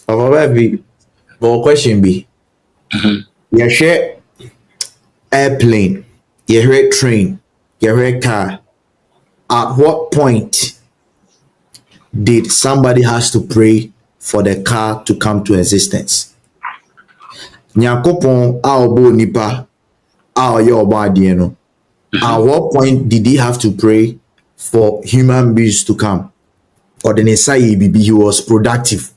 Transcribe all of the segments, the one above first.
Baby, but question be, you share airplane, you hear train, you hear car. At what point did somebody has to pray for the car to come to existence? Nyankopon a obo nipa a oye obo adie no. At what point did he have to pray for human beings to come? Or the Nesai Bibi, he was productive.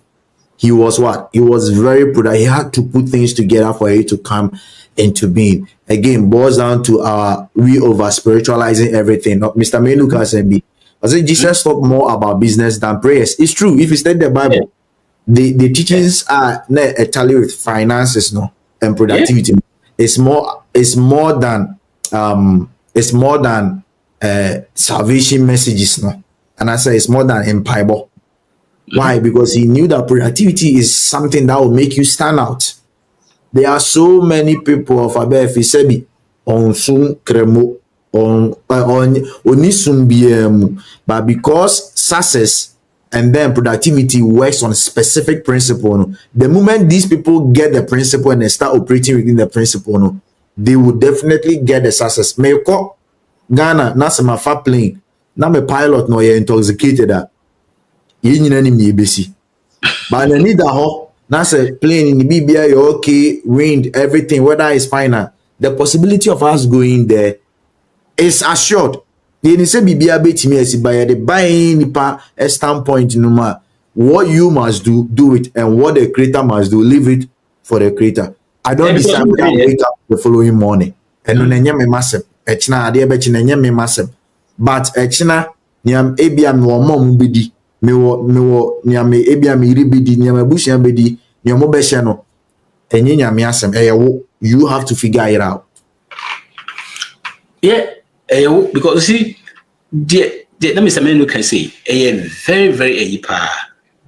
He was what? He was very productive. He had to put things together for it to come into being. Again, boils down to our we over spiritualizing everything. Mr. Menuka said, I said Jesus talked more about business than prayers. It's true. If you study the Bible, the teachings are not entirely with finances, no, and productivity. It's more than salvation messages, no. And I say it's more than empire. Why? Because he knew that productivity is something that will make you stand out. There are so many people of Abefi Sebi on Sun Kremo on Onisum BM, but because success and then productivity works on a specific principle, the moment these people get the principle and they start operating within the principle, they will definitely get the success. May call Ghana, not my fat plane, not my pilot, no, you're intoxicated. You need busy. But I need that now say plane in the BBI, you're okay, wind, everything, weather is final. The possibility of us going there is assured. You say BBI bet me as by the buying nipa a standpoint no matter what you must do it, and what the creator must do, leave it for the creator. I don't decide when I wake up the following morning. And when I massive, echna ade be me massive. But echna niam ebia me wo mom bedi. Me wo niame ebia me ribedi niam abusia bedi niam obehye no enye nyame asem eyewo. You have to figure it out. Yeah, because you see, let me say, can say, very, very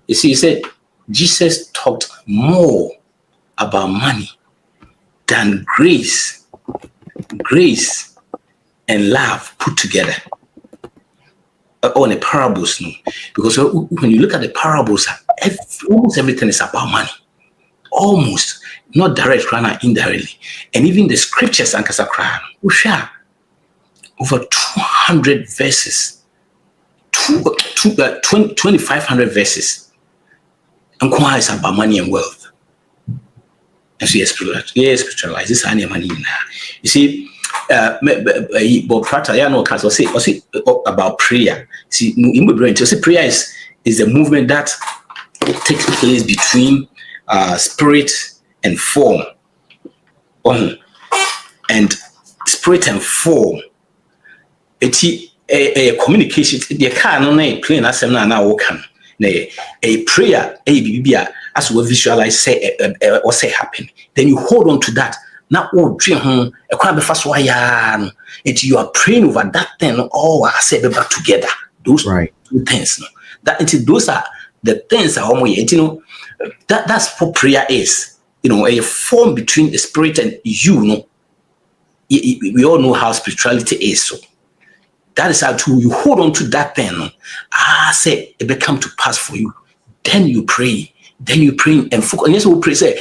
You see, he said Jesus talked more about money than grace and love put together. On the parables, no, because when you look at the parables, almost everything is about money. Almost, not direct, rather indirectly, and even the scriptures and kasakran, over 200 verses, 2,500 verses, and quite is about money and wealth. And so spiritualize this money now. You see, Bob Prater, I know, say about prayer. See, in my brain, say prayer is a movement that takes place between spirit and form. And spirit and form. A communication. The car no na plane asem na wokan. A prayer, as we visualize say or say happen. Then you hold on to that. Now, you are praying over that thing. Oh, I say back together. Those right. Two things. Those are the things that's what prayer is. A form between the spirit and you. We all know how spirituality is. So that is how you hold on to that thing. Say it become to pass for you. Then you pray. And focus. And yes, we pray. Say,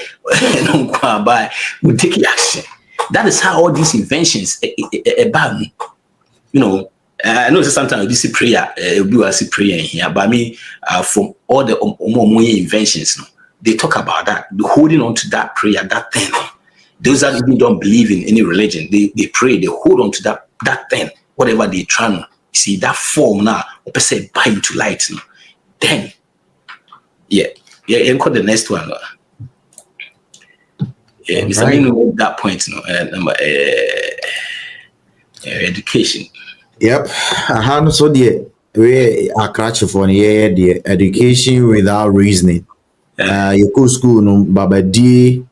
we take action. That is how all these inventions about. I know sometimes we see prayer. We see prayer in here, but I mean, from all the inventions, they talk about that. Holding on to that prayer, that thing. Those that even don't believe in any religion, they pray. They hold on to that thing. Whatever they try to see that form now, or per se buy into light. Then, and call the next one. Mr. Minu, that point, education. Yep. So we are catch for the education without reasoning. You go school no baba D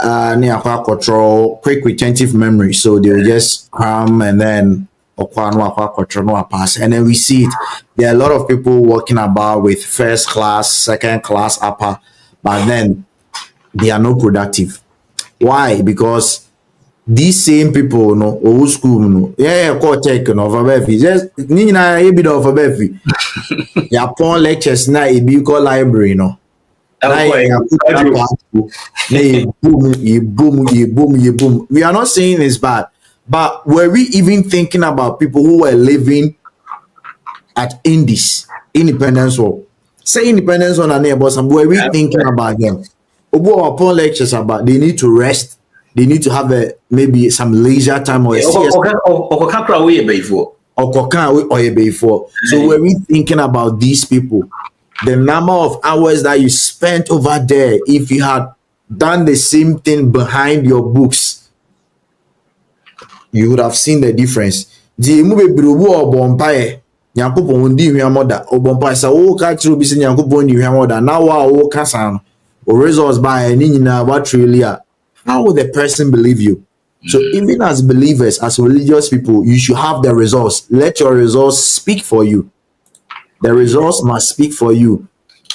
near control quick retentive memory. So they'll just come and then pass. And then we see it. There are a lot of people walking about with first class, second class, upper, but then they are not productive. Why? Because these same people, old school, call check, for Befi. Just a bit of a Befi. Your porn lectures now, it be called library, Now you boom. We are not saying it's bad, but were we even thinking about people who were living at Indies, Independence War? Say Independence War and neighbors, and were we thinking about them? Obo upon lectures about they need to rest, they need to have a maybe some leisure time or a CS or before. So were we thinking about these people? The number of hours that you spent over there, if you had done the same thing behind your books, you would have seen the difference. The movie Brubu or Bompaye, Yankupon di Yamoda, or Bompaye, so catch be seen Yankupon di Yamoda, now our Kasam, or results by Nina, what really are. How will the person believe you? So even as believers, as religious people, you should have the results. Let your results speak for you. The results must speak for you.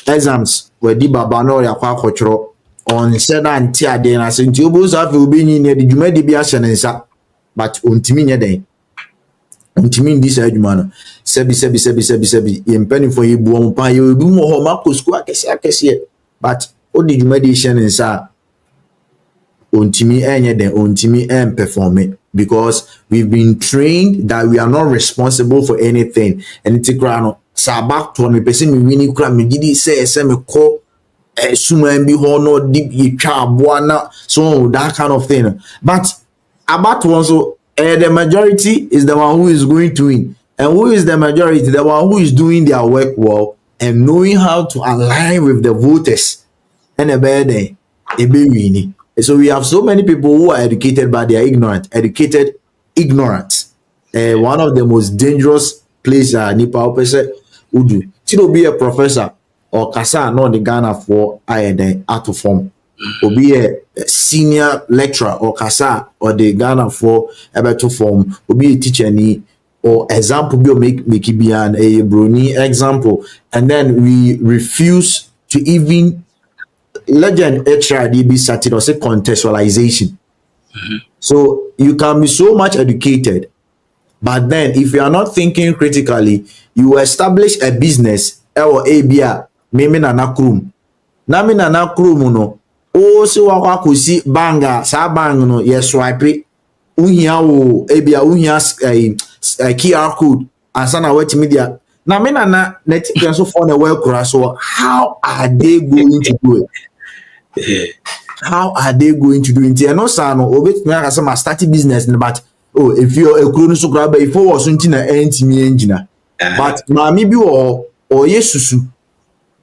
Exams where di baba no ya kwa kwotro on said anti ade na se nti obo so afi obi nyi ne de dwuma de bi a hye ne nsa but ontimi nye den ontimi ndi sa adwuma no sebi ye mpani for ye buo mpa ye obi mo ho ma ko school akese but o de dwuma de hye ne nsa ontimi enye den ontimi perform it because we've been trained that we are not responsible for anything and it's no sa back to me person me wini kura me gidi say me ko suma bi ho no deep ye twa aboa na so that kind of thing but about one so the majority is the one who is going to win and who is the majority the one who is doing their work well and knowing how to align with the voters and a bad day e be winning. So we have so many people who are educated but they are ignorant. One of the most dangerous places nipa opese udu to be a professor or kasa no the Ghana for I out of form or be a senior lecturer or kasa or the Ghana for to form or be a teacher ni or example be make it be an a brony example and then we refuse to even legend HRDB started or say contextualization. So you can be so much educated, but then if you are not thinking critically, you establish a business or ABA, meme na nakrum. Nami na nakrum no. O se wakwa kusi banga sa bang no ye swipe uhia wo ABA uhia QR code asana wet media. Na me na network so for the work so how are they going to do it? How are they going to do it? And no son obet me aka say start business but oh if you a kuro so grab if was unti na entimi engina but mami bi or yesusu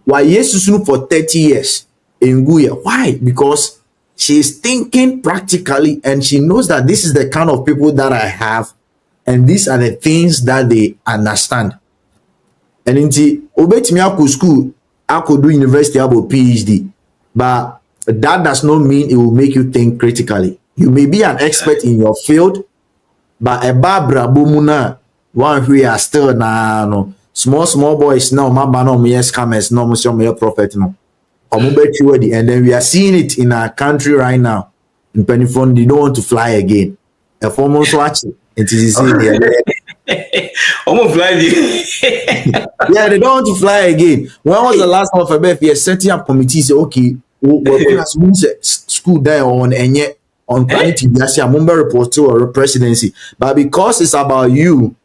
why yesusu for 30 years in Guya why because she is thinking practically and she knows that this is the kind of people that I have and these are the things that they understand and inti obet me ako school ako do university about PhD but that does not mean it will make you think critically. You may be an expert in your field, but a Barbara Bumuna, one who are still na no small boys now, my no me scammers, no monsieur me prophet no. And then we are seeing it in our country right now. In Penifon, they don't want to fly again. A former watch it is almost fly. Yeah, they don't want to fly again. When was the last time of a birth? You're setting up committees, say, okay. School there on and yet on quality a member report to a presidency but because it's about you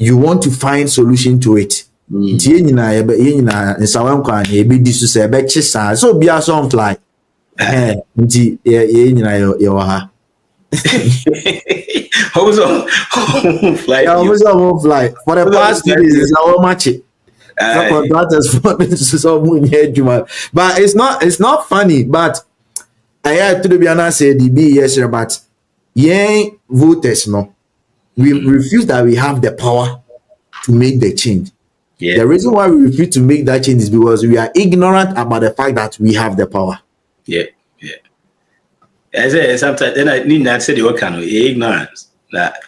want to find solution to it so be a song fly fly for the past 2 days is our match but it's not funny but I had to be honest say the be yes but voters no we refuse that we have the power to make the change. The reason why we refuse to make that change is because we are ignorant about the fact that we have the power. I say sometimes then I need not say the what kind of ignorance that